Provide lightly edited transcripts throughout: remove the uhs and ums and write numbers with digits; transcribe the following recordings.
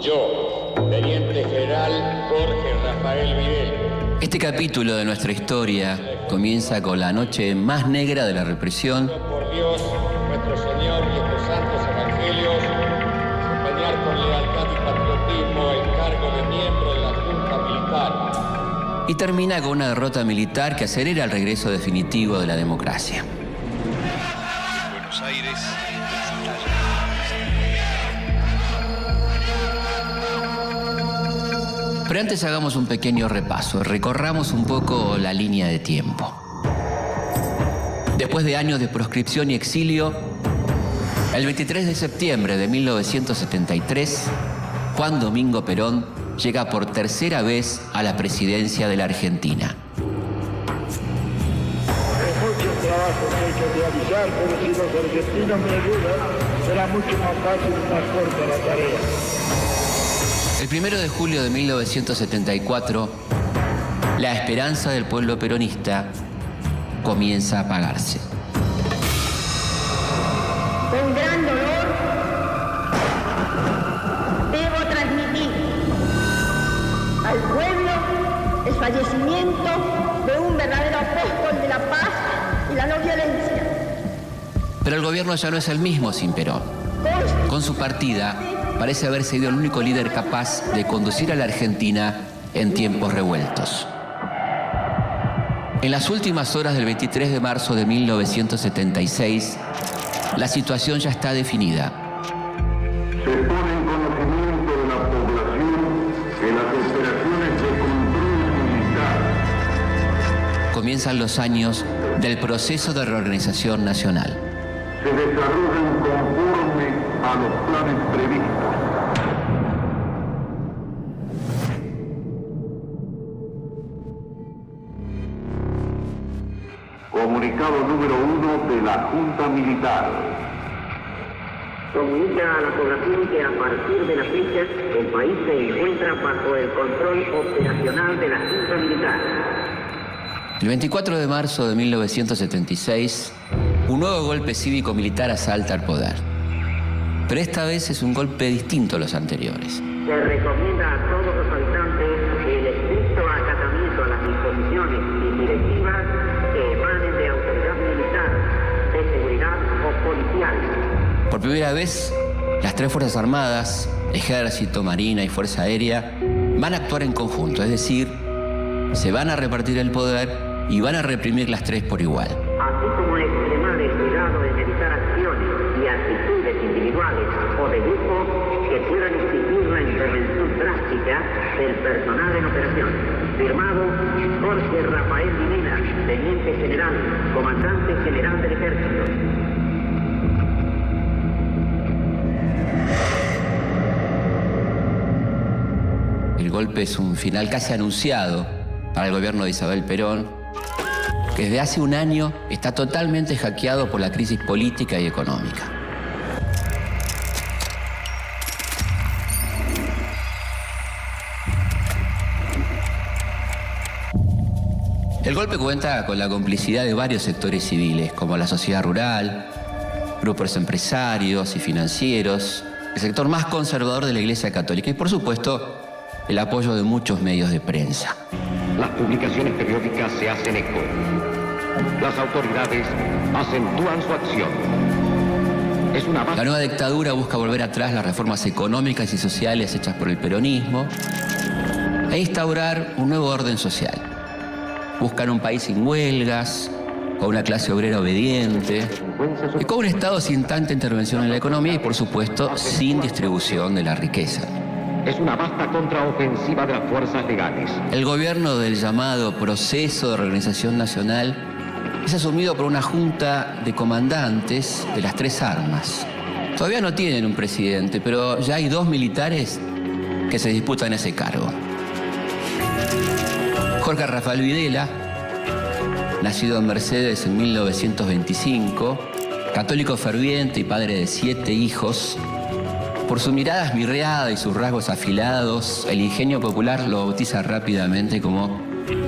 Yo, Teniente General Jorge Rafael Videla. Este capítulo de nuestra historia comienza con la noche más negra de la represión. Por Dios, nuestro Señor y estos santos evangelios, desempeñar con lealtad y patriotismo el cargo de miembro de la Junta Militar. Y termina con una derrota militar que acelera el regreso definitivo de la democracia. Buenos Aires. Pero antes hagamos un pequeño repaso, recorramos un poco la línea de tiempo. Después de años de proscripción y exilio, el 23 de septiembre de 1973, Juan Domingo Perón llega por tercera vez a la presidencia de la Argentina. Mucho trabajo que hay que realizar, pero si los argentinos me ayudan, será mucho más fácil y más corta la tarea. El 1 de julio de 1974, la esperanza del pueblo peronista comienza a apagarse. Con gran dolor, debo transmitir al pueblo el fallecimiento de un verdadero apóstol de la paz y la no violencia. Pero el gobierno ya no es el mismo sin Perón. Con su partida, parece haber sido el único líder capaz de conducir a la Argentina en tiempos revueltos. En las últimas horas del 23 de marzo de 1976, la situación ya está definida. Se pone en conocimiento de la población que las operaciones de control militar Comienzan los años del proceso de reorganización nacional. se desarrollan conforme a los planes previstos. Comunicado número 1 de la Junta Militar. Comunica a la población que a partir de la fecha el país se encuentra bajo el control operacional de la Junta Militar. El 24 de marzo de 1976, un nuevo golpe cívico-militar asalta al poder. Pero esta vez es un golpe distinto a los anteriores. Se recomienda a todos los habitantes el estricto acatamiento a las disposiciones y directivas que emanen de autoridad militar, de seguridad o policial. Por primera vez, las tres Fuerzas Armadas, Ejército, Marina y Fuerza Aérea, van a actuar en conjunto, es decir, se van a repartir el poder y van a reprimir las tres por igual. Así como extremar el cuidado en evitar acciones y actitudes individuales o de grupo que puedan exigir la intervención drástica del personal en operación. Firmado Jorge Rafael Videla, Teniente General, Comandante General del Ejército. El golpe es un final casi anunciado para el gobierno de Isabel Perón, que desde hace un año está totalmente hackeado por la crisis política y económica. El golpe cuenta con la complicidad de varios sectores civiles, como la sociedad rural, grupos empresarios y financieros, el sector más conservador de la Iglesia Católica y, por supuesto, el apoyo de muchos medios de prensa. Las publicaciones periódicas se hacen eco. Las autoridades acentúan su acción. Es una La nueva dictadura busca volver atrás las reformas económicas y sociales hechas por el peronismo e instaurar un nuevo orden social. Buscan un país sin huelgas, con una clase obrera obediente y con un Estado sin tanta intervención en la economía y, por supuesto, sin distribución de la riqueza. Es una vasta contraofensiva de las fuerzas legales. El gobierno del llamado proceso de reorganización nacional es asumido por una junta de comandantes de las tres armas. Todavía no tienen un presidente, pero ya hay dos militares que se disputan ese cargo. Jorge Rafael Videla, nacido en Mercedes en 1925, católico ferviente y padre de 7 hijos, por su mirada esmirreada y sus rasgos afilados, el ingenio popular lo bautiza rápidamente como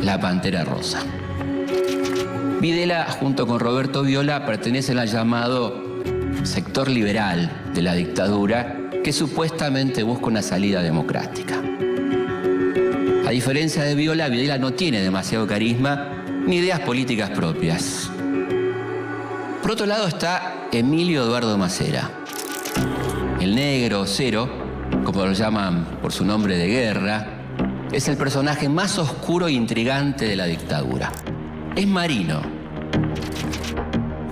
la Pantera Rosa. Videla, junto con Roberto Viola, pertenecen al llamado sector liberal de la dictadura que supuestamente busca una salida democrática. A diferencia de Viola, Videla no tiene demasiado carisma ni ideas políticas propias. Por otro lado está Emilio Eduardo Macera, el negro, Cero, como lo llaman por su nombre de guerra, es el personaje más oscuro e intrigante de la dictadura. Es marino,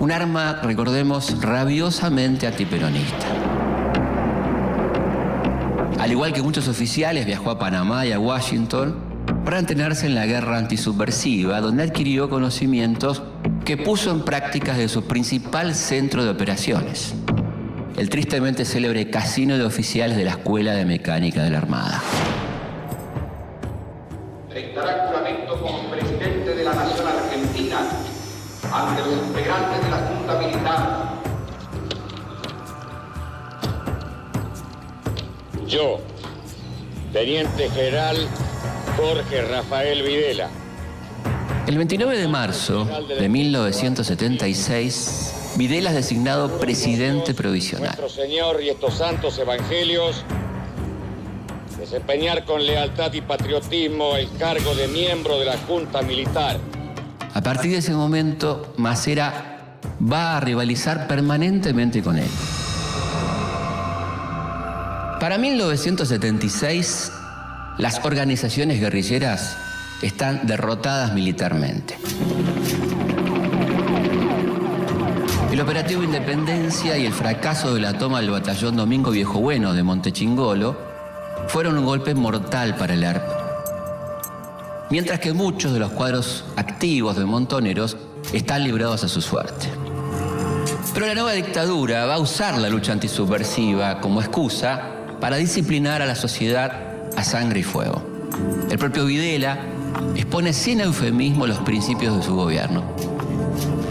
un arma, recordemos, rabiosamente antiperonista. Al igual que muchos oficiales, viajó a Panamá y a Washington para entrenarse en la guerra antisubversiva, donde adquirió conocimientos que puso en práctica desde su principal centro de operaciones, el tristemente célebre Casino de Oficiales de la Escuela de Mecánica de la Armada. Declarará juramento como presidente de la Nación Argentina ante los integrantes de la Junta Militar. Yo, Teniente General Jorge Rafael Videla. El 29 de marzo de 1976, Videla es designado presidente provisional. Nuestro Señor y estos santos evangelios, desempeñar con lealtad y patriotismo el cargo de miembro de la Junta Militar. A partir de ese momento, Macera va a rivalizar permanentemente con él. Para 1976, las organizaciones guerrilleras están derrotadas militarmente. El operativo Independencia y el fracaso de la toma del batallón Domingo Viejo Bueno de Montechingolo fueron un golpe mortal para el ERP. Mientras que muchos de los cuadros activos de Montoneros están librados a su suerte. Pero la nueva dictadura va a usar la lucha antisubversiva como excusa para disciplinar a la sociedad a sangre y fuego. El propio Videla expone sin eufemismo los principios de su gobierno.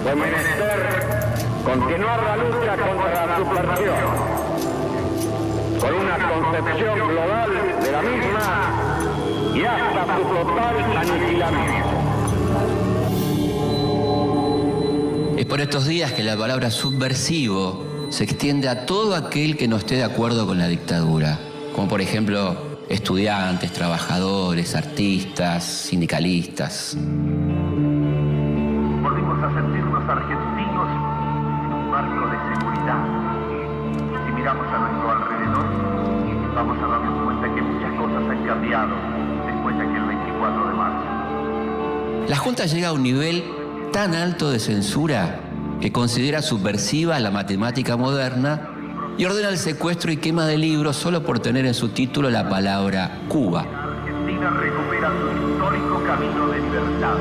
Fue menester continuar la lucha contra la subversión, con una concepción global de la misma y hasta su total aniquilamiento. Es por estos días que la palabra subversivo se extiende a todo aquel que no esté de acuerdo con la dictadura, como por ejemplo estudiantes, trabajadores, artistas, sindicalistas. Volvimos a sentirnos argentinos en un marco de seguridad. Si miramos a nuestro alrededor, vamos a darnos cuenta que muchas cosas han cambiado después de aquel 24 de marzo. La Junta llega a un nivel tan alto de censura que considera subversiva la matemática moderna y ordena el secuestro y quema de libros solo por tener en su título la palabra Cuba. Argentina recupera su histórico camino de libertad.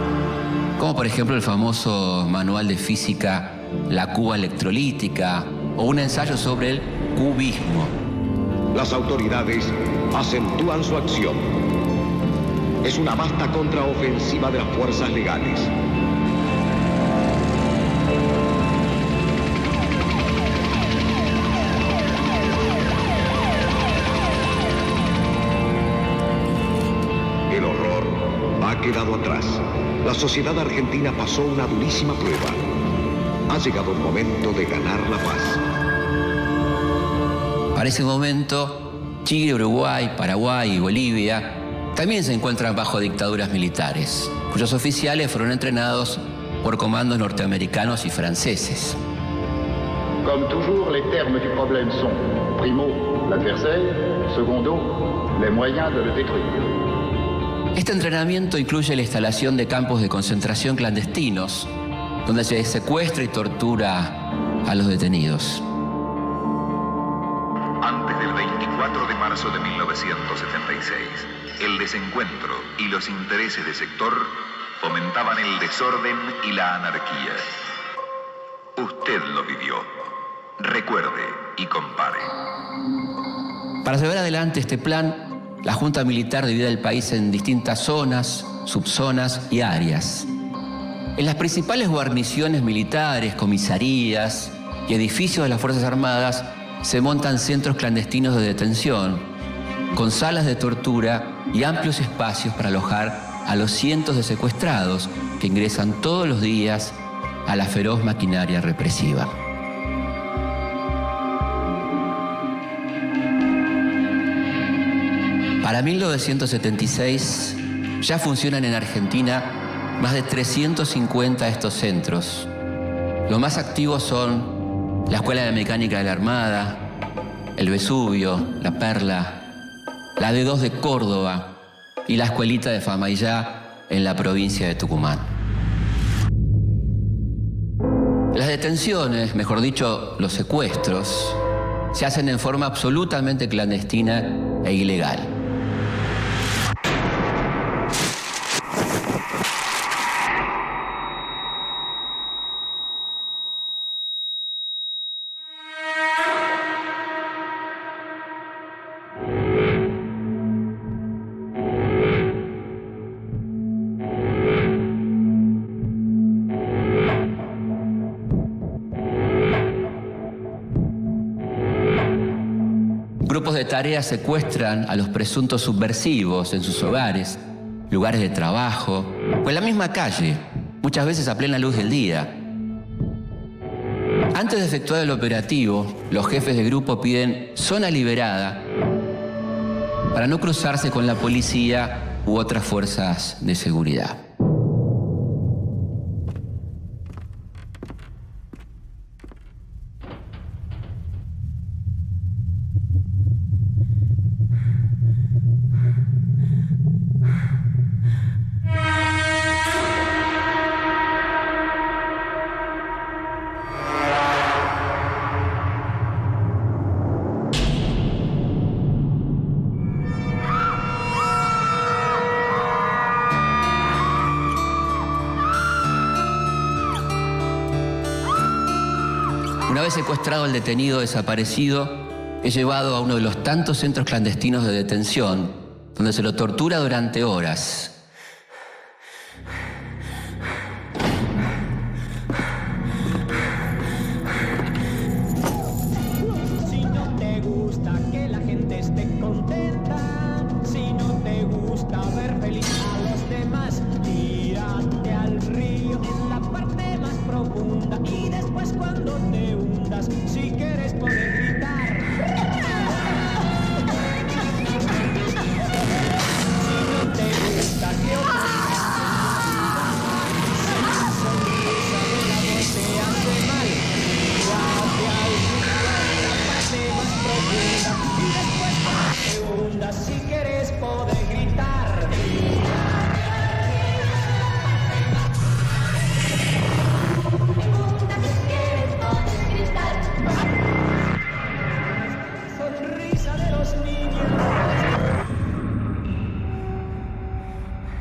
Como por ejemplo el famoso manual de física La Cuba electrolítica o un ensayo sobre el cubismo. Las autoridades acentúan su acción. Es una vasta contraofensiva de las fuerzas legales. El horror ha quedado atrás. La sociedad argentina pasó una durísima prueba. Ha llegado el momento de ganar la paz. Para ese momento, Chile, Uruguay, Paraguay y Bolivia también se encuentran bajo dictaduras militares, cuyos oficiales fueron entrenados por comandos norteamericanos y franceses. Comme toujours, les termes du problème sont, primo, l'adversaire, secondo, les moyens de le détruire. Este entrenamiento incluye la instalación de campos de concentración clandestinos, donde se secuestra y tortura a los detenidos. Antes del 24 de marzo de 1976, el desencuentro y los intereses de sector fomentaban el desorden y la anarquía. Usted lo vivió. Recuerde y compare. Para llevar adelante este plan, la Junta Militar divide el país en distintas zonas, subzonas y áreas. En las principales guarniciones militares, comisarías y edificios de las Fuerzas Armadas se montan centros clandestinos de detención, con salas de tortura y amplios espacios para alojar a los cientos de secuestrados que ingresan todos los días a la feroz maquinaria represiva. Para 1976 ya funcionan en Argentina más de 350 de estos centros. Los más activos son la Escuela de Mecánica de la Armada, el Vesubio, la Perla, la D2 de Córdoba y la Escuelita de Famaillá en la provincia de Tucumán. Las detenciones, mejor dicho, los secuestros, se hacen en forma absolutamente clandestina e ilegal. Grupos de tareas secuestran a los presuntos subversivos en sus hogares, lugares de trabajo o en la misma calle, muchas veces a plena luz del día. Antes de efectuar el operativo, los jefes de grupo piden zona liberada para no cruzarse con la policía u otras fuerzas de seguridad. Una vez secuestrado el detenido desaparecido, es llevado a uno de los tantos centros clandestinos de detención, donde se lo tortura durante horas. Si no te gusta que la gente esté contenta, si no te gusta ver feliz a los demás, tírate al río en la parte más profunda y después cuando te hundas, si quieres poder gritar. Si no te gusta que otros sonrisa de la voz te hace mal, tírate al río en la parte más profunda y después cuando te hundas, si quieres poder gritar.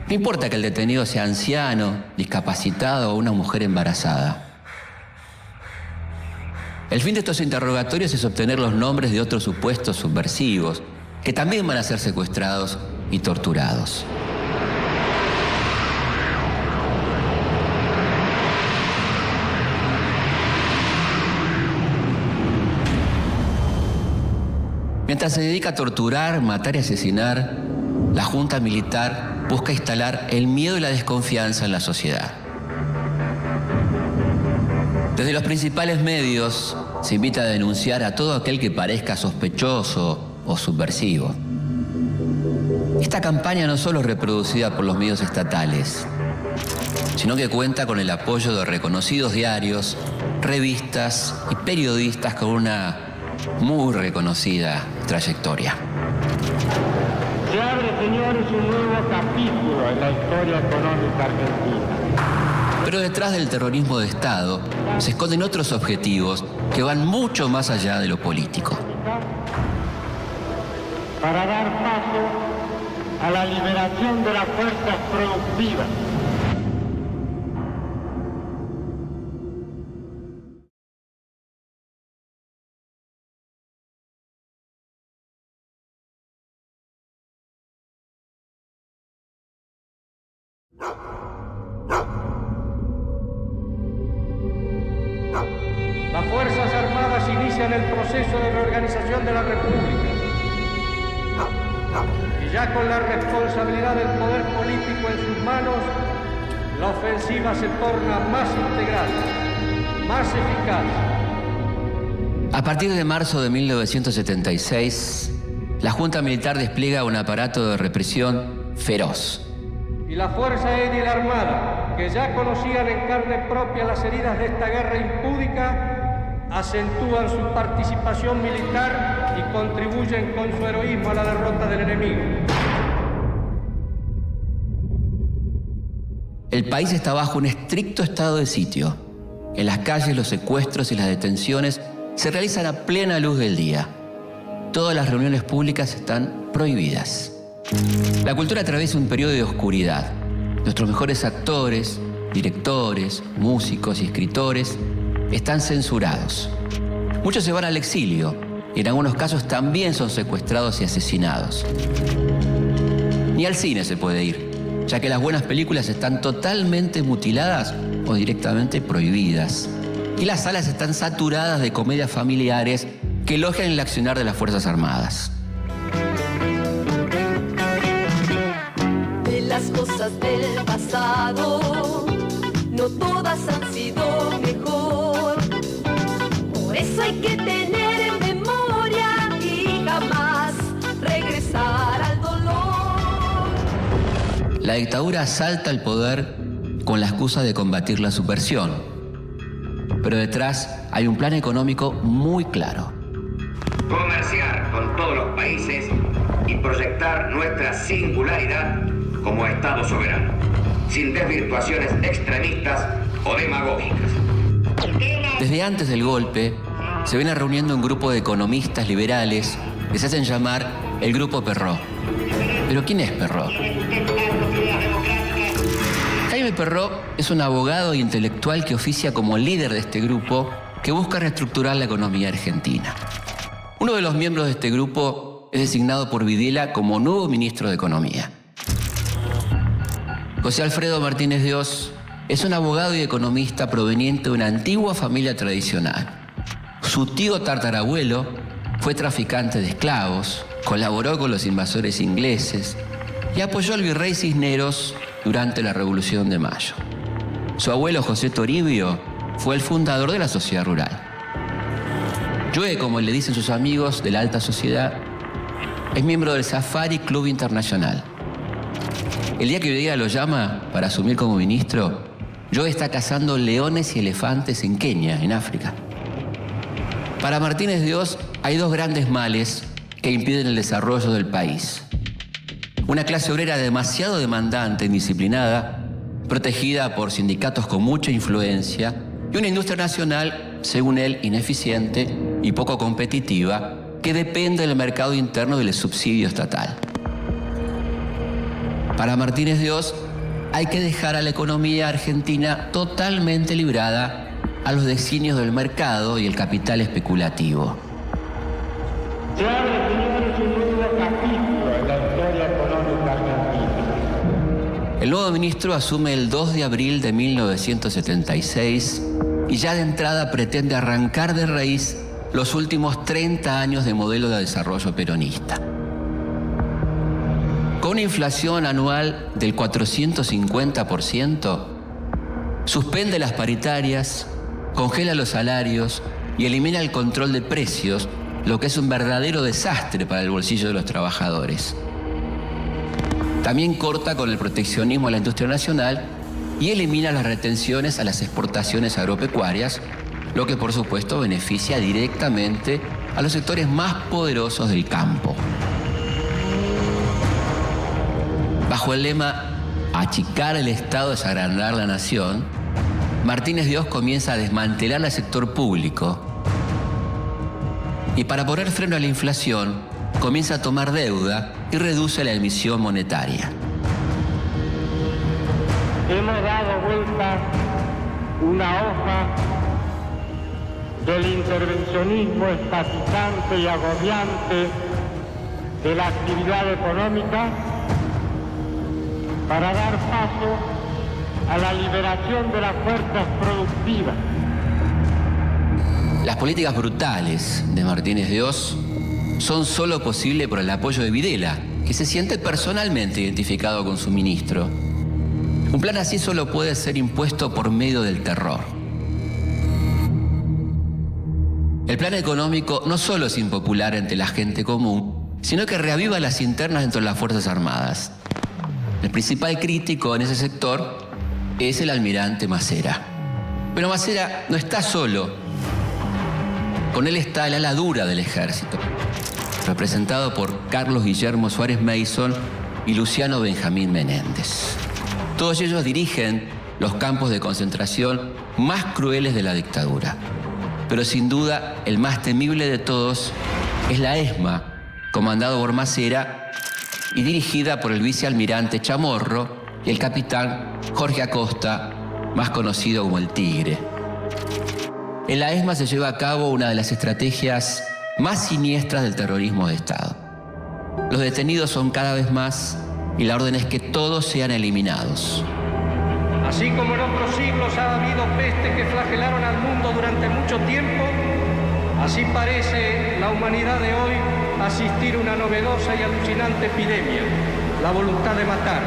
No importa que el detenido sea anciano, discapacitado o una mujer embarazada. El fin de estos interrogatorios es obtener los nombres de otros supuestos subversivos, que también van a ser secuestrados y torturados. Mientras se dedica a torturar, matar y asesinar, la Junta Militar busca instalar el miedo y la desconfianza en la sociedad. Desde los principales medios se invita a denunciar a todo aquel que parezca sospechoso o subversivo. Esta campaña no solo es reproducida por los medios estatales, sino que cuenta con el apoyo de reconocidos diarios, revistas y periodistas con una muy reconocida trayectoria. Se abre, señores, un nuevo capítulo en la historia económica argentina. Pero detrás del terrorismo de Estado se esconden otros objetivos que van mucho más allá de lo político. Para dar paso a la liberación de las fuerzas productivas. Las Fuerzas Armadas inician el proceso de reorganización de la República. Y ya con la responsabilidad del poder político en sus manos, la ofensiva se torna más integral, más eficaz. A partir de marzo de 1976, la Junta Militar despliega un aparato de represión feroz. Y la Fuerza Aérea y la Armada, que ya conocían en carne propia las heridas de esta guerra impúdica, acentúan su participación militar y contribuyen con su heroísmo a la derrota del enemigo. El país está bajo un estricto estado de sitio. En las calles los secuestros y las detenciones se realizan a plena luz del día. Todas las reuniones públicas están prohibidas. La cultura atraviesa un periodo de oscuridad. Nuestros mejores actores, directores, músicos y escritores están censurados. Muchos se van al exilio y en algunos casos también son secuestrados y asesinados. Ni al cine se puede ir, ya que las buenas películas están totalmente mutiladas o directamente prohibidas. Y las salas están saturadas de comedias familiares que elogian el accionar de las Fuerzas Armadas. De las cosas del pasado, no todas han sido mejor. Por eso hay que tener en memoria y jamás regresar al dolor. La dictadura asalta el poder con la excusa de combatir la subversión. Pero detrás hay un plan económico muy claro. Comerciar con todos los países y proyectar nuestra singularidad como Estado soberano, sin desvirtuaciones extremistas o demagógicas. Desde antes del golpe, se viene reuniendo un grupo de economistas liberales que se hacen llamar el Grupo Perrot. ¿Pero quién es Perrot? Jaime Perrot es un abogado e intelectual que oficia como líder de este grupo que busca reestructurar la economía argentina. Uno de los miembros de este grupo es designado por Videla como nuevo ministro de Economía. José Alfredo Martínez de Oz es un abogado y economista proveniente de una antigua familia tradicional. Su tío tatarabuelo fue traficante de esclavos, colaboró con los invasores ingleses y apoyó al virrey Cisneros durante la Revolución de Mayo. Su abuelo José Toribio fue el fundador de la Sociedad Rural. Joe, como le dicen sus amigos de la alta sociedad, es miembro del Safari Club Internacional. El día que Videla lo llama para asumir como ministro, Joe está cazando leones y elefantes en Kenia, en África. Para Martínez de Oz hay dos grandes males que impiden el desarrollo del país. Una clase obrera demasiado demandante e indisciplinada, protegida por sindicatos con mucha influencia, y una industria nacional, según él, ineficiente y poco competitiva, que depende del mercado interno del subsidio estatal. Para Martínez de Oz, hay que dejar a la economía argentina totalmente librada a los designios del mercado y el capital especulativo. Se abre, señores, un nuevo capítulo en la historia económica argentina. El nuevo ministro asume el 2 de abril de 1976 y ya de entrada pretende arrancar de raíz los últimos 30 años de modelo de desarrollo peronista. Con una inflación anual del 450%, suspende las paritarias, congela los salarios y elimina el control de precios, lo que es un verdadero desastre para el bolsillo de los trabajadores. También corta con el proteccionismo a la industria nacional y elimina las retenciones a las exportaciones agropecuarias, lo que por supuesto beneficia directamente a los sectores más poderosos del campo. Bajo el lema achicar el Estado es agrandar la nación, Martínez de Oz comienza a desmantelar el sector público y para poner freno a la inflación comienza a tomar deuda y reduce la emisión monetaria. Hemos dado vuelta una hoja del intervencionismo estatizante y agobiante de la actividad económica para dar paso a la liberación de las fuerzas productivas. Las políticas brutales de Martínez de Oz son solo posibles por el apoyo de Videla, que se siente personalmente identificado con su ministro. Un plan así solo puede ser impuesto por medio del terror. El plan económico no solo es impopular entre la gente común, sino que reaviva las internas dentro de las Fuerzas Armadas. El principal crítico en ese sector es el almirante Macera. Pero Macera no está solo. Con él está el ala dura del ejército, representado por Carlos Guillermo Suárez Mason y Luciano Benjamín Menéndez. Todos ellos dirigen los campos de concentración más crueles de la dictadura. Pero sin duda, el más temible de todos es la ESMA, comandado por Macera y dirigida por el vicealmirante Chamorro y el capitán Jorge Acosta, más conocido como el Tigre. En la ESMA se lleva a cabo una de las estrategias más siniestras del terrorismo de Estado. Los detenidos son cada vez más y la orden es que todos sean eliminados. Así como en otros siglos ha habido pestes que flagelaron al mundo durante mucho tiempo, así parece la humanidad de hoy asistir a una novedosa y alucinante epidemia, la voluntad de matar.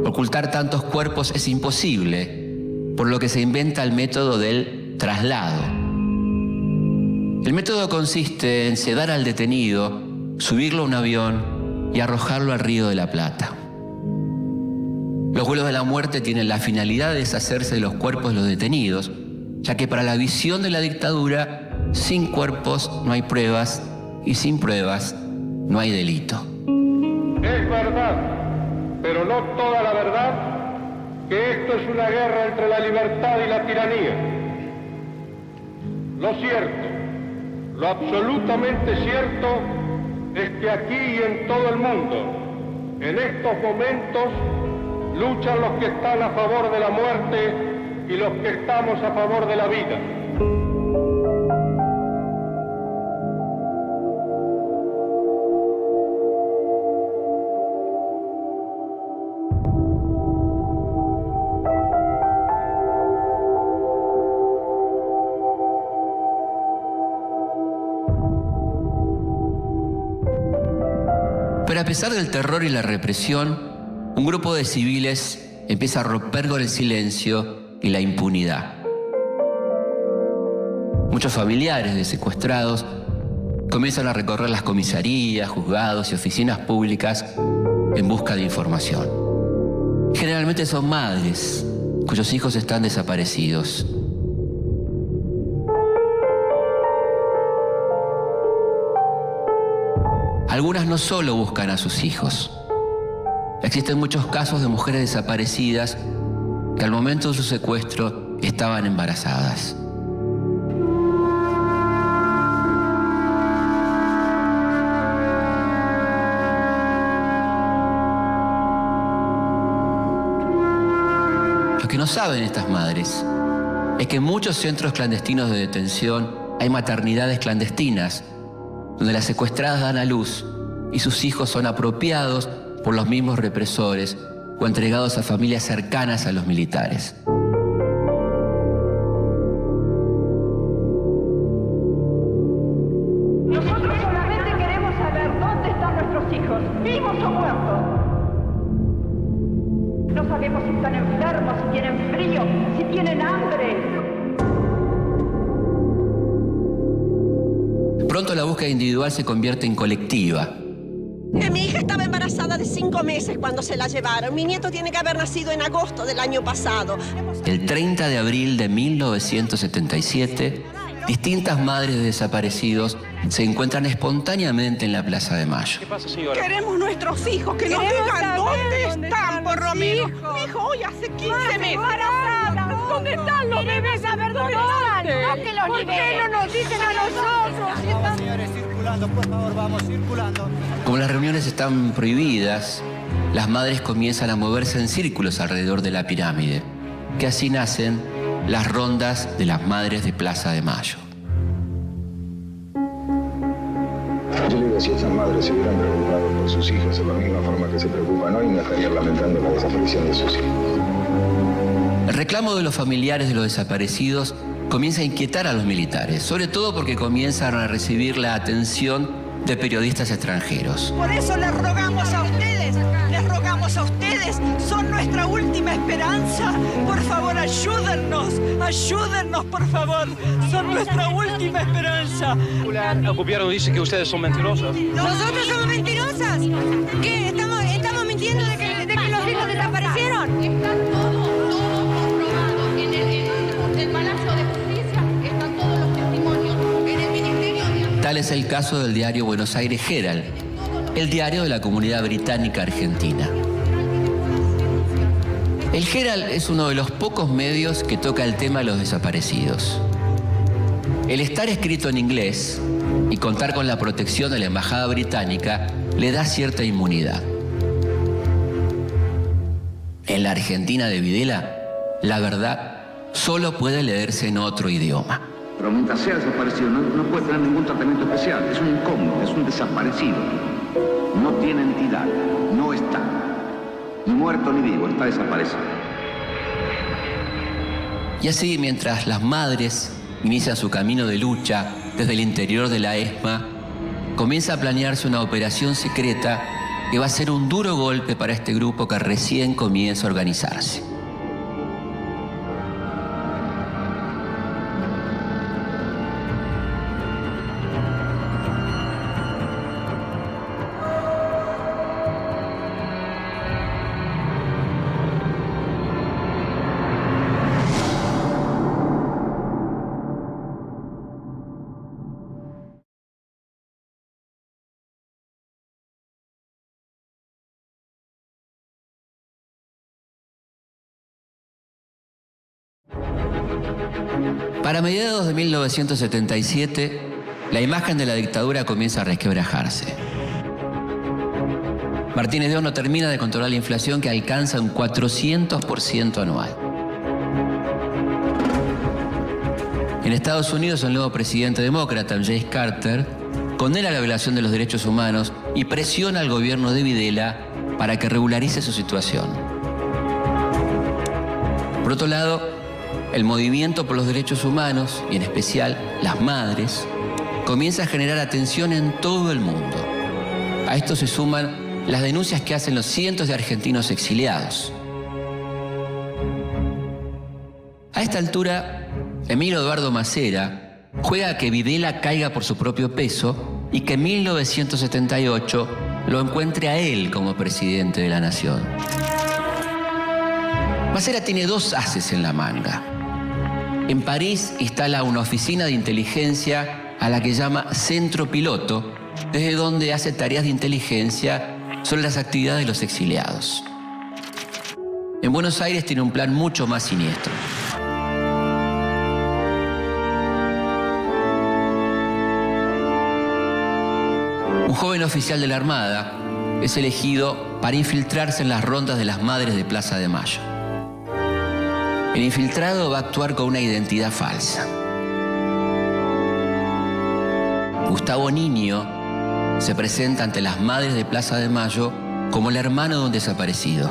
Ocultar tantos cuerpos es imposible, por lo que se inventa el método del traslado. El método consiste en sedar al detenido, subirlo a un avión y arrojarlo al Río de la Plata. Los vuelos de la muerte tienen la finalidad de deshacerse de los cuerpos de los detenidos, ya que para la visión de la dictadura, sin cuerpos no hay pruebas y sin pruebas no hay delito. Es verdad, pero no toda la verdad, que esto es una guerra entre la libertad y la tiranía. Lo cierto, lo absolutamente cierto, es que aquí y en todo el mundo, en estos momentos, luchan los que están a favor de la muerte y los que estamos a favor de la vida. Pero a pesar del terror y la represión, un grupo de civiles empieza a romper con el silencio y la impunidad. Muchos familiares de secuestrados comienzan a recorrer las comisarías, juzgados y oficinas públicas en busca de información. Generalmente son madres cuyos hijos están desaparecidos. Algunas no solo buscan a sus hijos. Existen muchos casos de mujeres desaparecidas que al momento de su secuestro estaban embarazadas. Lo que no saben estas madres es que en muchos centros clandestinos de detención hay maternidades clandestinas, donde las secuestradas dan a luz y sus hijos son apropiados por los mismos represores o entregados a familias cercanas a los militares. Nosotros solamente queremos saber dónde están nuestros hijos, vivos o muertos. No sabemos si están enfermos, si tienen frío, si tienen hambre. Pronto la búsqueda individual se convierte en colectiva. Mi hija estaba embarazada de 5 meses cuando se la llevaron. Mi nieto tiene que haber nacido en agosto del año pasado. El 30 de abril de 1977, distintas madres de desaparecidos se encuentran espontáneamente en la Plaza de Mayo. ¿Qué pasa, señora? Queremos nuestros hijos, que nos digan dónde están, por lo menos. Mi hijo hoy hace 15 meses. ¿Dónde están los bebés? Saber dónde están. No que los ¿por qué no nos dicen a nosotros? Vamos, señores, circulando, por favor, vamos circulando. Como las reuniones están prohibidas, las madres comienzan a moverse en círculos alrededor de la pirámide, que así nacen las rondas de las madres de Plaza de Mayo. Yo le digo, si esas madres se hubieran preocupado por sus hijos de la misma forma que se preocupan hoy, no estarían lamentando la desaparición de sus hijos. El reclamo de los familiares de los desaparecidos comienza a inquietar a los militares, sobre todo porque comienzan a recibir la atención de periodistas extranjeros. Por eso les rogamos a ustedes, son nuestra última esperanza. Por favor, Ayúdennos, por favor. Son nuestra última esperanza. El gobierno dice que ustedes son mentirosas. ¿Nosotros somos mentirosas? ¿Qué? ¿Estamos mintiendo de que los hijos desaparecieron? Está todo comprobado. En el Palacio de Justicia están todos los testimonios. En el Ministerio de... Tal es el caso del diario Buenos Aires Herald, el diario de la comunidad británica argentina. El Herald es uno de los pocos medios que toca el tema de los desaparecidos. El estar escrito en inglés y contar con la protección de la embajada británica le da cierta inmunidad. En la Argentina de Videla, la verdad solo puede leerse en otro idioma. Pero mientras sea desaparecido, no puede tener ningún tratamiento especial. Es un incógnito, es un desaparecido. No tiene entidad, no está. Ni muerto ni vivo, está desaparecido. Y así, mientras las madres inician su camino de lucha desde el interior de la ESMA, comienza a planearse una operación secreta que va a ser un duro golpe para este grupo que recién comienza a organizarse. Para mediados de 1977, la imagen de la dictadura comienza a resquebrajarse. Martínez de Horno termina de controlar la inflación que alcanza un 400% anual. En Estados Unidos, el nuevo presidente demócrata, James Carter, condena la violación de los derechos humanos y presiona al gobierno de Videla para que regularice su situación. Por otro lado, el movimiento por los derechos humanos, y en especial las madres, comienza a generar atención en todo el mundo. A esto se suman las denuncias que hacen los cientos de argentinos exiliados. A esta altura, Emilio Eduardo Macera juega a que Videla caiga por su propio peso y que en 1978 lo encuentre a él como presidente de la nación. Macera tiene dos ases en la manga. En París instala una oficina de inteligencia a la que llama Centro Piloto, desde donde hace tareas de inteligencia sobre las actividades de los exiliados. En Buenos Aires tiene un plan mucho más siniestro. Un joven oficial de la Armada es elegido para infiltrarse en las rondas de las madres de Plaza de Mayo. El infiltrado va a actuar con una identidad falsa. Gustavo Niño se presenta ante las madres de Plaza de Mayo como el hermano de un desaparecido.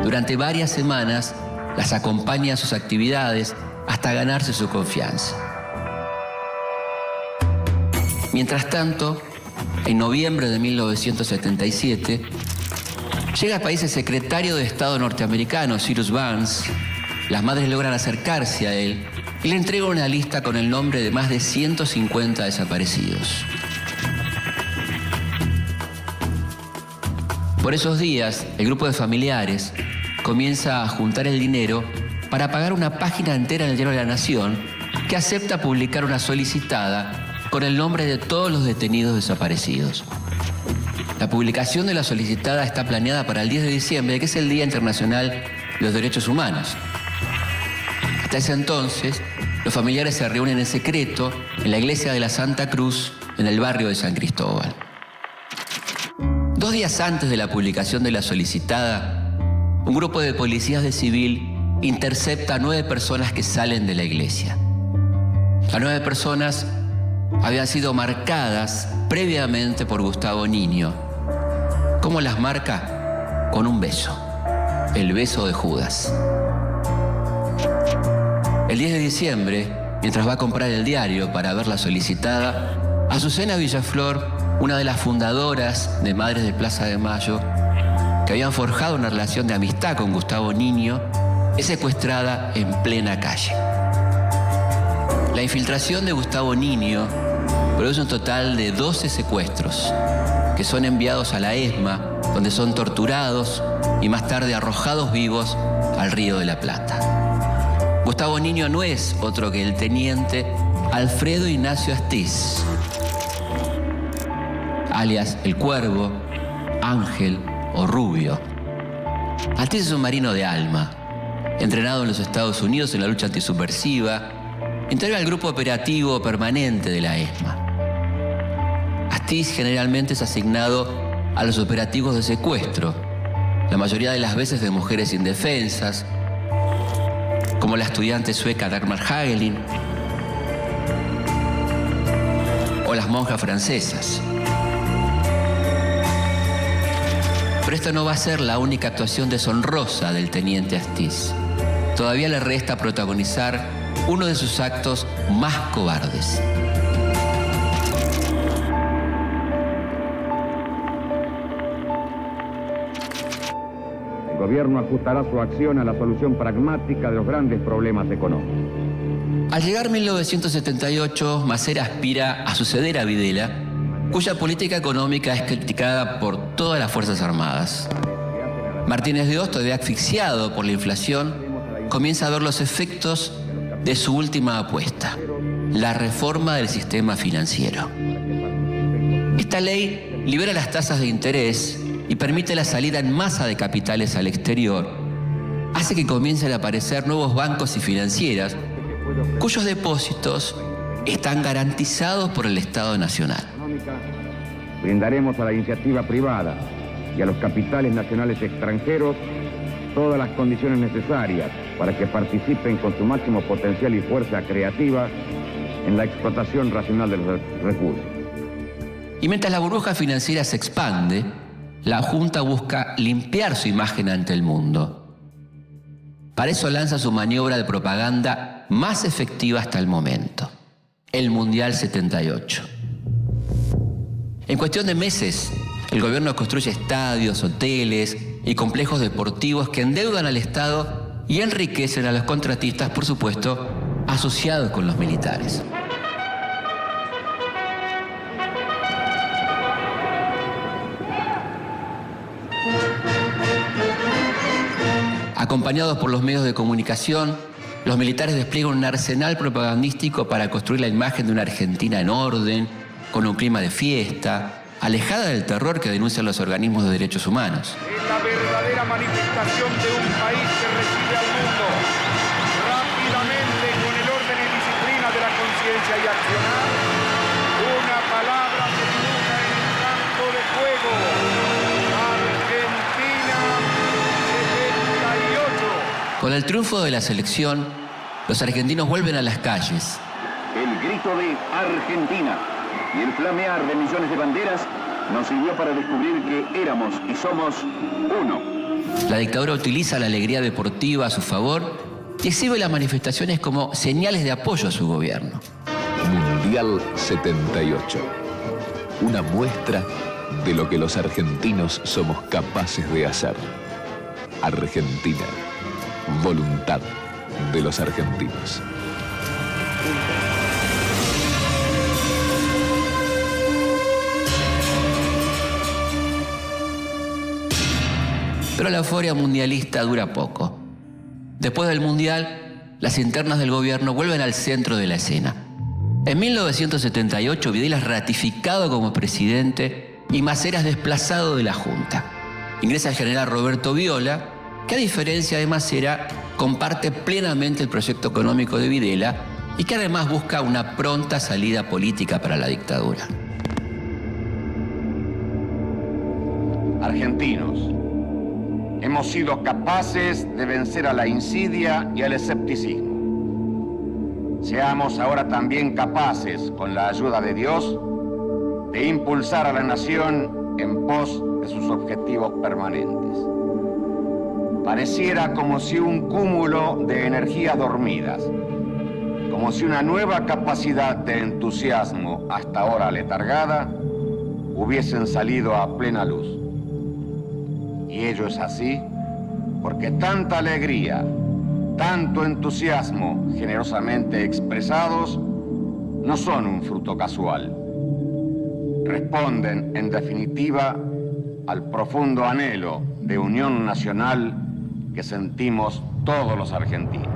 Durante varias semanas las acompaña a sus actividades hasta ganarse su confianza. Mientras tanto, en noviembre de 1977, llega al país el secretario de Estado norteamericano, Cyrus Vance. Las madres logran acercarse a él y le entregan una lista con el nombre de más de 150 desaparecidos. Por esos días, el grupo de familiares comienza a juntar el dinero para pagar una página entera en el Diario de la Nación que acepta publicar una solicitada con el nombre de todos los detenidos desaparecidos. La publicación de la solicitada está planeada para el 10 de diciembre, que es el Día Internacional de los Derechos Humanos. Hasta ese entonces, los familiares se reúnen en secreto en la iglesia de la Santa Cruz, en el barrio de San Cristóbal. 2 días antes de la publicación de la solicitada, un grupo de policías de civil intercepta a 9 personas que salen de la iglesia. Las 9 personas habían sido marcadas previamente por Gustavo Niño. ¿Cómo las marca? Con un beso. El beso de Judas. El 10 de diciembre, mientras va a comprar el diario para ver la solicitada, Azucena Villaflor, una de las fundadoras de Madres de Plaza de Mayo, que habían forjado una relación de amistad con Gustavo Niño, es secuestrada en plena calle. La infiltración de Gustavo Niño produce un total de 12 secuestros que son enviados a la ESMA, donde son torturados y más tarde arrojados vivos al Río de la Plata. Gustavo Niño no es otro que el teniente Alfredo Ignacio Astiz, alias El Cuervo, Ángel o Rubio. Astiz es un marino de alma, entrenado en los Estados Unidos en la lucha antisubversiva, integra el grupo operativo permanente de la ESMA. Astiz generalmente es asignado a los operativos de secuestro, la mayoría de las veces de mujeres indefensas, como la estudiante sueca Dagmar Hagelin o las monjas francesas. Pero esta no va a ser la única actuación deshonrosa del teniente Astiz. Todavía le resta protagonizar uno de sus actos más cobardes. El gobierno ajustará su acción a la solución pragmática de los grandes problemas económicos. Al llegar 1978, Masera aspira a suceder a Videla, cuya política económica es criticada por todas las Fuerzas Armadas. Martínez de Hoz, todavía asfixiado por la inflación, comienza a ver los efectos de su última apuesta, la reforma del sistema financiero. Esta ley libera las tasas de interés y permite la salida en masa de capitales al exterior, hace que comiencen a aparecer nuevos bancos y financieras cuyos depósitos están garantizados por el Estado Nacional. Brindaremos a la iniciativa privada y a los capitales nacionales extranjeros todas las condiciones necesarias para que participen con su máximo potencial y fuerza creativa en la explotación racional de los recursos. Y mientras la burbuja financiera se expande, la Junta busca limpiar su imagen ante el mundo. Para eso lanza su maniobra de propaganda más efectiva hasta el momento, el Mundial 78. En cuestión de meses, el gobierno construye estadios, hoteles y complejos deportivos que endeudan al Estado y enriquecen a los contratistas, por supuesto, asociados con los militares. Acompañados por los medios de comunicación, los militares despliegan un arsenal propagandístico para construir la imagen de una Argentina en orden, con un clima de fiesta, alejada del terror que denuncian los organismos de derechos humanos. Es la verdadera manifestación de un país que recibe al mundo rápidamente con el orden y disciplina de la conciencia y accionar. Una palabra se dibuja en el campo de juego. Argentina 78. Con el triunfo de la selección, los argentinos vuelven a las calles. El grito de Argentina y el flamear de millones de banderas nos sirvió para descubrir que éramos y somos uno. La dictadura utiliza la alegría deportiva a su favor y exhibe las manifestaciones como señales de apoyo a su gobierno. Mundial 78. Una muestra de lo que los argentinos somos capaces de hacer. Argentina. Voluntad de los argentinos. Pero la euforia mundialista dura poco. Después del Mundial, las internas del gobierno vuelven al centro de la escena. En 1978, Videla es ratificado como presidente y Masera es desplazado de la Junta. Ingresa el general Roberto Viola, que a diferencia de Masera, comparte plenamente el proyecto económico de Videla y que además busca una pronta salida política para la dictadura. Argentinos, hemos sido capaces de vencer a la insidia y al escepticismo. Seamos ahora también capaces, con la ayuda de Dios, de impulsar a la nación en pos de sus objetivos permanentes. Pareciera como si un cúmulo de energías dormidas, como si una nueva capacidad de entusiasmo hasta ahora letargada, hubiesen salido a plena luz. Y ello es así porque tanta alegría, tanto entusiasmo generosamente expresados no son un fruto casual. Responden, en definitiva, al profundo anhelo de unión nacional que sentimos todos los argentinos.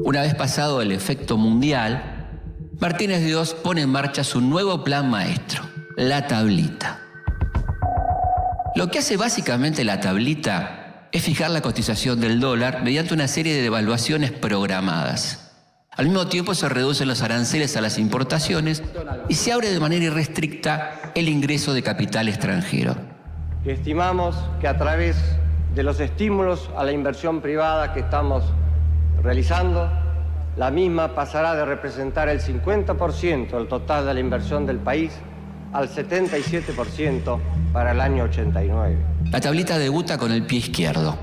Una vez pasado el efecto mundial, Martínez de Oz pone en marcha su nuevo plan maestro, la tablita. Lo que hace básicamente la tablita es fijar la cotización del dólar mediante una serie de devaluaciones programadas. Al mismo tiempo se reducen los aranceles a las importaciones y se abre de manera irrestricta el ingreso de capital extranjero. Estimamos que a través de los estímulos a la inversión privada que estamos realizando, la misma pasará de representar el 50% del total de la inversión del país al 77% para el año 89. La tablita debuta con el pie izquierdo,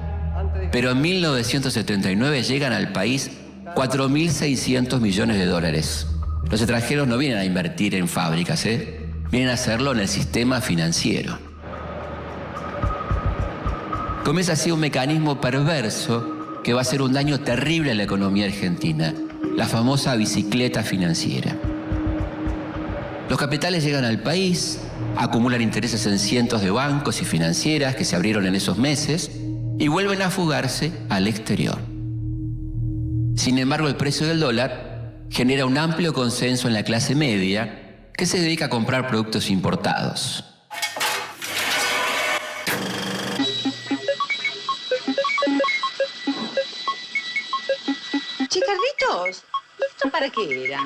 pero en 1979 llegan al país 4.600 millones de dólares. Los extranjeros no vienen a invertir en fábricas, vienen a hacerlo en el sistema financiero. Comienza así un mecanismo perverso que va a hacer un daño terrible a la economía argentina, la famosa bicicleta financiera. Los capitales llegan al país, acumulan intereses en cientos de bancos y financieras que se abrieron en esos meses y vuelven a fugarse al exterior. Sin embargo, el precio del dólar genera un amplio consenso en la clase media que se dedica a comprar productos importados. Chicarditos, ¿esto para qué era?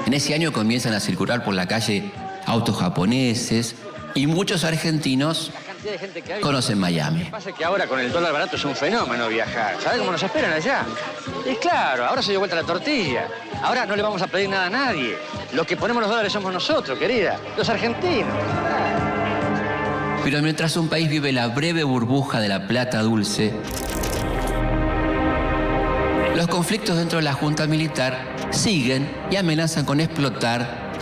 En ese año comienzan a circular por la calle autos japoneses y muchos argentinos conocen Miami. Lo que pasa es que ahora con el dólar barato es un fenómeno viajar. ¿Sabes cómo nos esperan allá? Y claro, ahora se dio vuelta la tortilla. Ahora no le vamos a pedir nada a nadie. Los que ponemos los dólares somos nosotros, querida. Los argentinos. Pero mientras un país vive la breve burbuja de la plata dulce, los conflictos dentro de la Junta Militar siguen y amenazan con explotar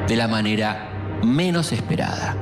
de la manera menos esperada.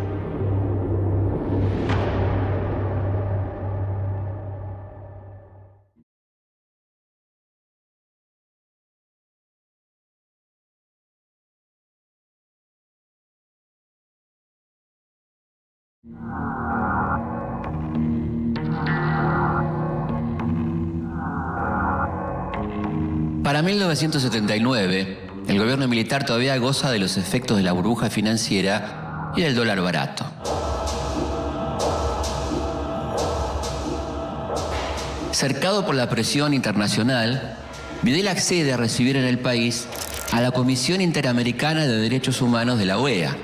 Para 1979, el gobierno militar todavía goza de los efectos de la burbuja financiera y del dólar barato. Cercado por la presión internacional, Videla accede a recibir en el país a la Comisión Interamericana de Derechos Humanos de la OEA.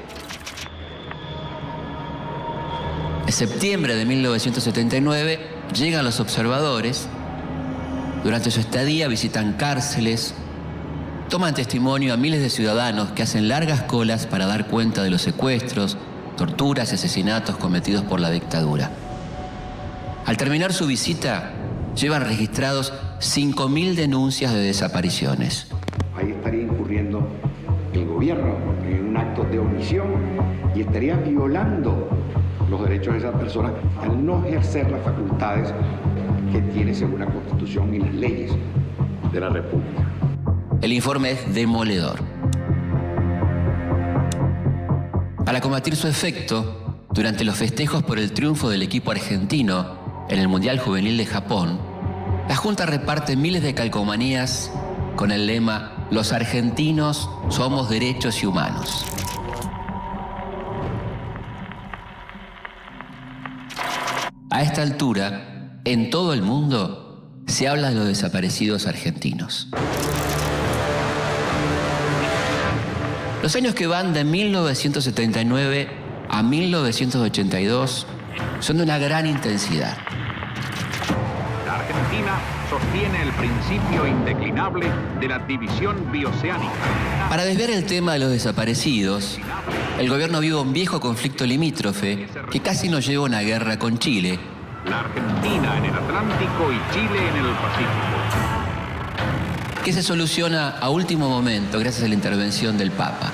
En septiembre de 1979 llegan los observadores. Durante su estadía visitan cárceles, toman testimonio a miles de ciudadanos que hacen largas colas para dar cuenta de los secuestros, torturas y asesinatos cometidos por la dictadura. Al terminar su visita, llevan registrados 5.000 denuncias de desapariciones. Ahí estaría incurriendo el gobierno en un acto de omisión y estaría violando los derechos de esas personas al no ejercer las facultades que tiene según la Constitución y las leyes de la República. El informe es demoledor. Para combatir su efecto, durante los festejos por el triunfo del equipo argentino en el Mundial Juvenil de Japón, la Junta reparte miles de calcomanías con el lema «Los argentinos somos derechos y humanos». A esta altura, en todo el mundo se habla de los desaparecidos argentinos. Los años que van de 1979 a 1982 son de una gran intensidad. La Argentina sostiene el principio indeclinable de la división bioceánica. Para desviar el tema de los desaparecidos, el gobierno vive un viejo conflicto limítrofe que casi nos lleva a una guerra con Chile. La Argentina en el Atlántico y Chile en el Pacífico. Que se soluciona a último momento gracias a la intervención del Papa.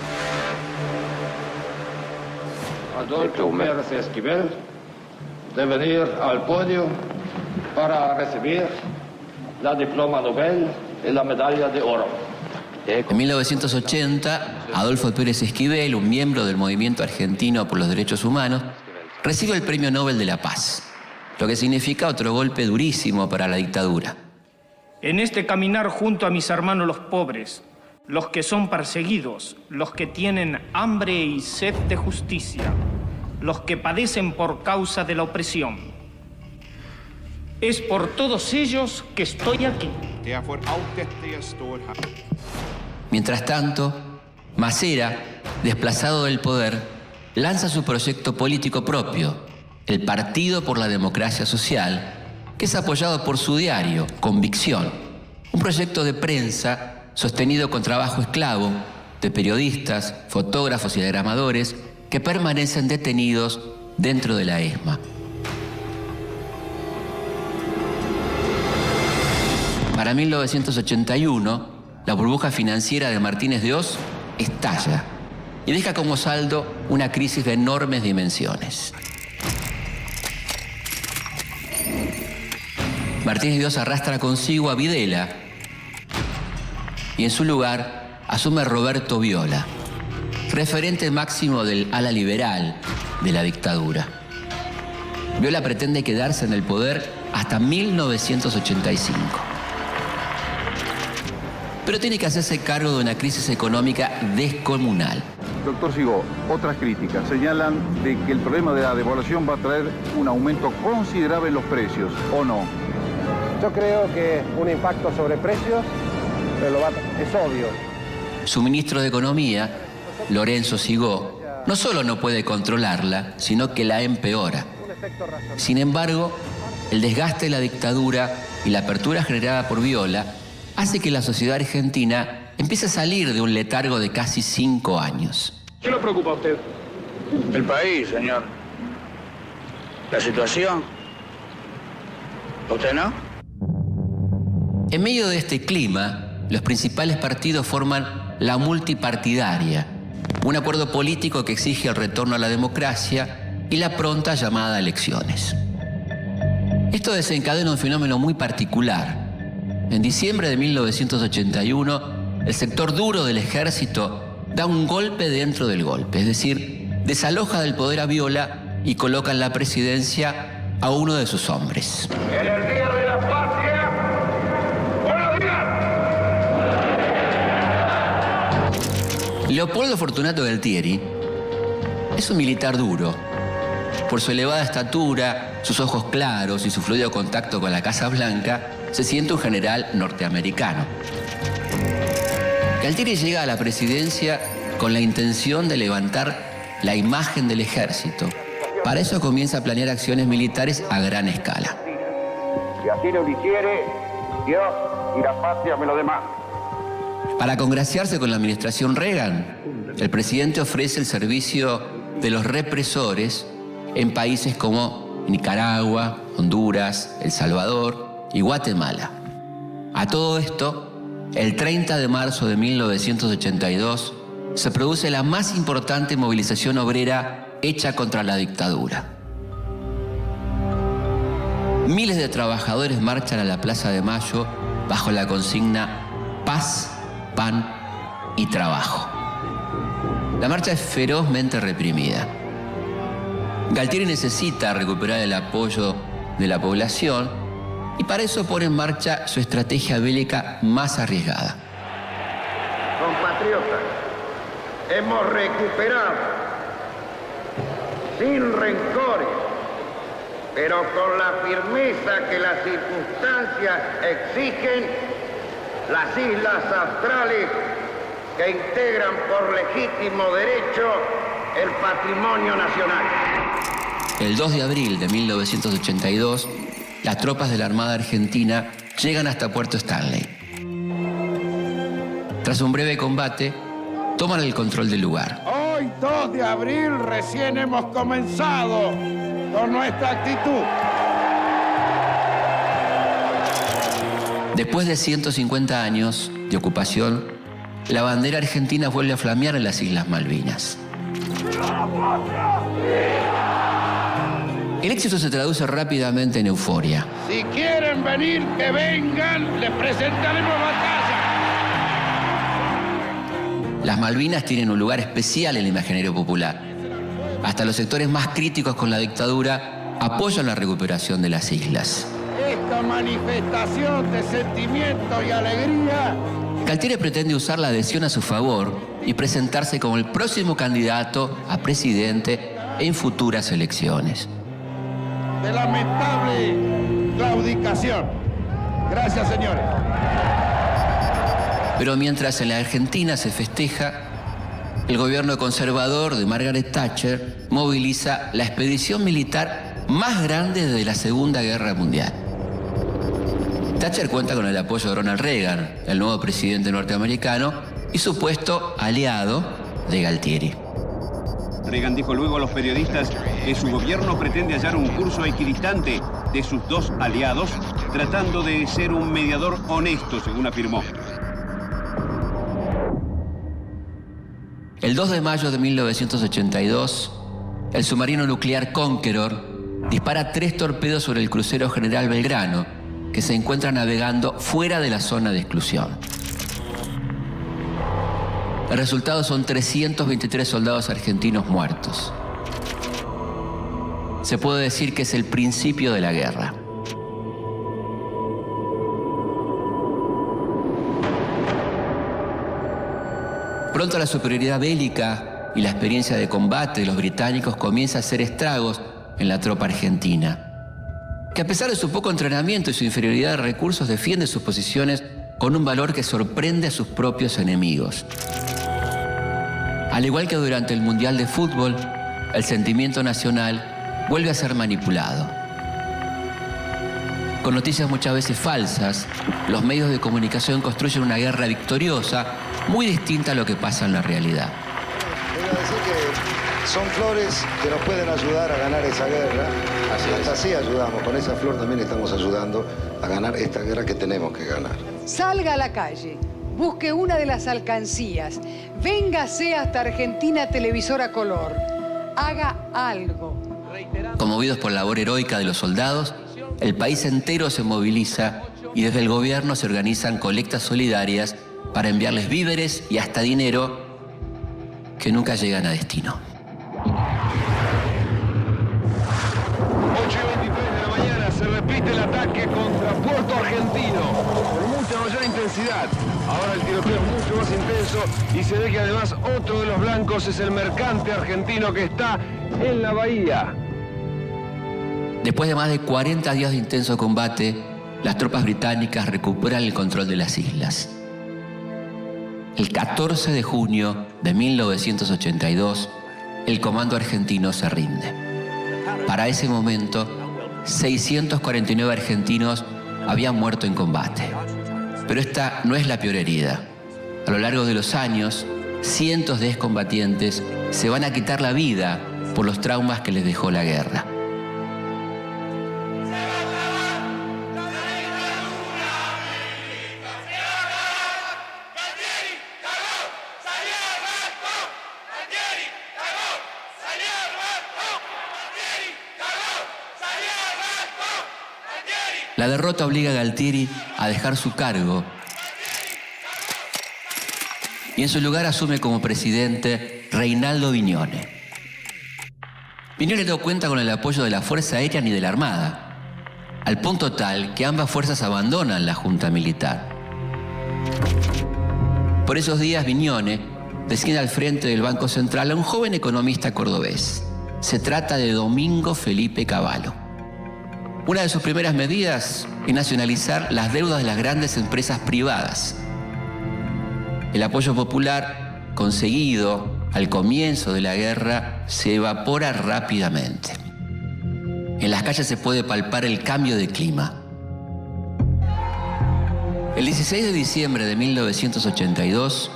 Adolfo Pérez Esquivel de venir al podio para recibir la diploma Nobel y la medalla de oro. En 1980, Adolfo Pérez Esquivel, un miembro del Movimiento Argentino por los Derechos Humanos, recibe el Premio Nobel de la Paz, lo que significa otro golpe durísimo para la dictadura. En este caminar junto a mis hermanos los pobres, los que son perseguidos, los que tienen hambre y sed de justicia, los que padecen por causa de la opresión. Es por todos ellos que estoy aquí. Mientras tanto, Masera, desplazado del poder, lanza su proyecto político propio, el Partido por la Democracia Social, que es apoyado por su diario, Convicción, un proyecto de prensa sostenido con trabajo esclavo de periodistas, fotógrafos y diagramadores que permanecen detenidos dentro de la ESMA. Para 1981, la burbuja financiera de Martínez de Oz estalla y deja como saldo una crisis de enormes dimensiones. Martínez de Oz arrastra consigo a Videla y en su lugar asume Roberto Viola, referente máximo del ala liberal de la dictadura. Viola pretende quedarse en el poder hasta 1985. Pero tiene que hacerse cargo de una crisis económica descomunal. Doctor Sigó, otras críticas señalan de que el problema de la devaluación va a traer un aumento considerable en los precios, ¿o no? Yo creo que un impacto sobre precios, pero es obvio. Su ministro de Economía, Lorenzo Sigó, no solo no puede controlarla, sino que la empeora. Sin embargo, el desgaste de la dictadura y la apertura generada por Viola hace que la sociedad argentina empiece a salir de un letargo de casi 5 años. ¿Qué le preocupa a usted? El país, señor. La situación. ¿A usted no? En medio de este clima, los principales partidos forman la multipartidaria, un acuerdo político que exige el retorno a la democracia y la pronta llamada a elecciones. Esto desencadena un fenómeno muy particular. En diciembre de 1981, el sector duro del ejército da un golpe dentro del golpe, es decir, desaloja del poder a Viola y coloca en la presidencia a uno de sus hombres. En el Día de la Patria, buenos días. Leopoldo Fortunato Galtieri es un militar duro. Por su elevada estatura, sus ojos claros y su fluido contacto con la Casa Blanca, se siente un general norteamericano. Galtieri llega a la presidencia con la intención de levantar la imagen del ejército. Para eso comienza a planear acciones militares a gran escala. Si así lo hiciere, Dios y la patria me lo demanda. Para congraciarse con la administración Reagan, el presidente ofrece el servicio de los represores en países como Nicaragua, Honduras, El Salvador y Guatemala. A todo esto, el 30 de marzo de 1982 se produce la más importante movilización obrera hecha contra la dictadura. Miles de trabajadores marchan a la Plaza de Mayo bajo la consigna Paz, Pan y Trabajo. La marcha es ferozmente reprimida. Galtieri necesita recuperar el apoyo de la población y para eso pone en marcha su estrategia bélica más arriesgada. Compatriotas, hemos recuperado, sin rencores, pero con la firmeza que las circunstancias exigen, las islas australes que integran por legítimo derecho el patrimonio nacional. El 2 de abril de 1982, las tropas de la Armada Argentina llegan hasta Puerto Stanley. Tras un breve combate, toman el control del lugar. Hoy, 2 de abril, recién hemos comenzado con nuestra actitud. Después de 150 años de ocupación, la bandera argentina vuelve a flamear en las Islas Malvinas. El éxito se traduce rápidamente en euforia. Si quieren venir, que vengan, les presentaremos batalla. Las Malvinas tienen un lugar especial en el imaginario popular. Hasta los sectores más críticos con la dictadura apoyan la recuperación de las islas. Esta manifestación de sentimiento y alegría. Galtieri pretende usar la adhesión a su favor y presentarse como el próximo candidato a presidente en futuras elecciones. De lamentable claudicación. Gracias, señores. Pero mientras en la Argentina se festeja, el gobierno conservador de Margaret Thatcher moviliza la expedición militar más grande desde la Segunda Guerra Mundial. Thatcher cuenta con el apoyo de Ronald Reagan, el nuevo presidente norteamericano y supuesto aliado de Galtieri. Reagan dijo luego a los periodistas que su gobierno pretende hallar un curso equidistante de sus dos aliados, tratando de ser un mediador honesto, según afirmó. El 2 de mayo de 1982, el submarino nuclear Conqueror dispara 3 torpedos sobre el crucero General Belgrano, que se encuentra navegando fuera de la zona de exclusión. El resultado son 323 soldados argentinos muertos. Se puede decir que es el principio de la guerra. Pronto la superioridad bélica y la experiencia de combate de los británicos comienza a hacer estragos en la tropa argentina, que a pesar de su poco entrenamiento y su inferioridad de recursos defiende sus posiciones con un valor que sorprende a sus propios enemigos. Al igual que durante el Mundial de Fútbol, el sentimiento nacional vuelve a ser manipulado. Con noticias muchas veces falsas, los medios de comunicación construyen una guerra victoriosa muy distinta a lo que pasa en la realidad. Voy a decir que son flores que nos pueden ayudar a ganar esa guerra. Hasta así ayudamos, con esa flor también estamos ayudando a ganar esta guerra que tenemos que ganar. Salga a la calle, busque una de las alcancías, véngase hasta Argentina Televisora Color, haga algo. Conmovidos por la labor heroica de los soldados, el país entero se moviliza y desde el gobierno se organizan colectas solidarias para enviarles víveres y hasta dinero que nunca llegan a destino. 8:23 de la mañana se repite el ataque contra Puerto Argentino con mucha mayor intensidad. Ahora el tiroteo es mucho más intenso y se ve que además otro de los blancos es el mercante argentino que está en la bahía. Después de más de 40 días de intenso combate, las tropas británicas recuperan el control de las islas. El 14 de junio de 1982, el comando argentino se rinde. Para ese momento, 649 argentinos habían muerto en combate. Pero esta no es la peor herida. A lo largo de los años, cientos de excombatientes se van a quitar la vida por los traumas que les dejó la guerra. La derrota obliga a Galtieri a dejar su cargo y en su lugar asume como presidente Reinaldo Vignone. Vignone no cuenta con el apoyo de la Fuerza Aérea ni de la Armada, al punto tal que ambas fuerzas abandonan la Junta Militar. Por esos días Vignone designa al frente del Banco Central a un joven economista cordobés. Se trata de Domingo Felipe Cavallo. Una de sus primeras medidas es nacionalizar las deudas de las grandes empresas privadas. El apoyo popular conseguido al comienzo de la guerra se evapora rápidamente. En las calles se puede palpar el cambio de clima. El 16 de diciembre de 1982,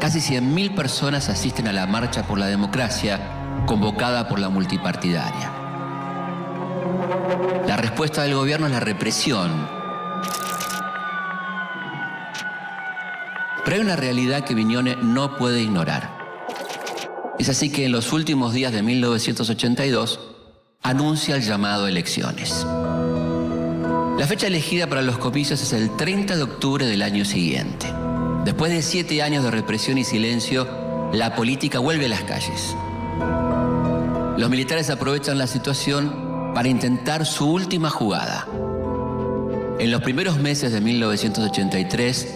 casi 100.000 personas asisten a la Marcha por la Democracia convocada por la multipartidaria. La respuesta del gobierno es la represión. Pero hay una realidad que Vignone no puede ignorar. Es así que en los últimos días de 1982 anuncia el llamado a elecciones. La fecha elegida para los comicios es el 30 de octubre del año siguiente. Después de 7 años de represión y silencio, la política vuelve a las calles. Los militares aprovechan la situación para intentar su última jugada. En los primeros meses de 1983,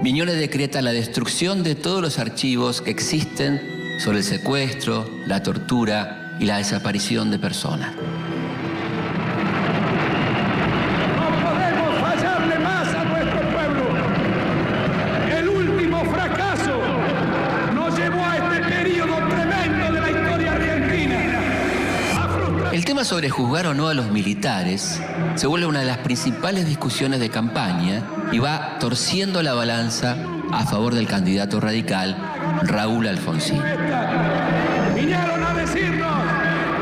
Viñoles decreta la destrucción de todos los archivos que existen sobre el secuestro, la tortura y la desaparición de personas. No podemos fallarle más a nuestro pueblo. El último fracaso nos llevó a este periodo tremendo de la historia argentina. El tema sobre juzgar o no a los militares se vuelve una de las principales discusiones de campaña y va torciendo la balanza a favor del candidato radical Raúl Alfonsín. Vinieron a decirnos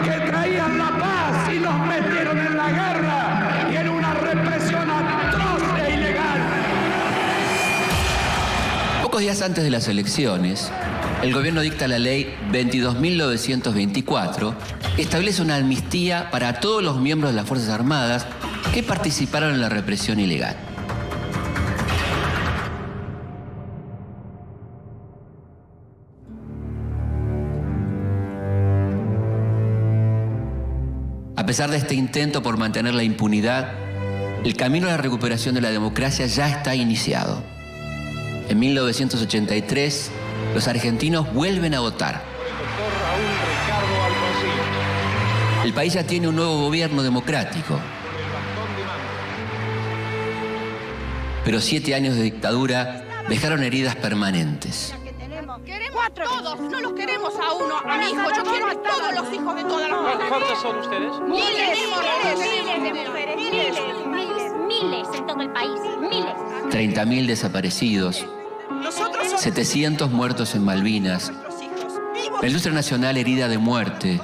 que traían la paz y nos metieron en la guerra y en una represión atroz e ilegal. Pocos días antes de las elecciones, el gobierno dicta la ley 22.924, que establece una amnistía para todos los miembros de las Fuerzas Armadas que participaron en la represión ilegal. A pesar de este intento por mantener la impunidad, el camino a la recuperación de la democracia ya está iniciado. En 1983, los argentinos vuelven a votar. El país ya tiene un nuevo gobierno democrático. Pero 7 años de dictadura dejaron heridas permanentes. Queremos a todos, no los queremos a uno, a mi hijo. Yo quiero a todos los hijos de todas las mujeres. ¿Cuántos son ustedes? Miles de mujeres, Miles en todo el país, miles. 30.000 desaparecidos, 700 muertos en Malvinas, la industria nacional herida de muerte,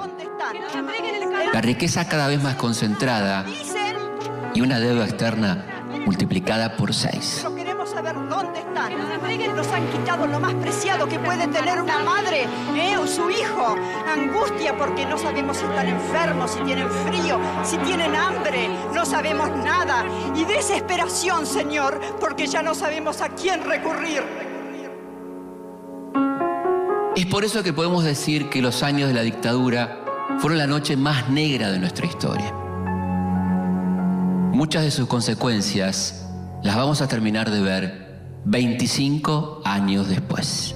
la riqueza cada vez más concentrada y una deuda externa multiplicada por 6. Queremos saber dónde están. Nos han quitado lo más preciado que puede tener una madre, o su hijo. Angustia porque no sabemos si están enfermos, si tienen frío, si tienen hambre. No sabemos nada. Y desesperación, Señor, porque ya no sabemos a quién recurrir. Es por eso que podemos decir que los años de la dictadura fueron la noche más negra de nuestra historia. Muchas de sus consecuencias las vamos a terminar de ver 25 años después.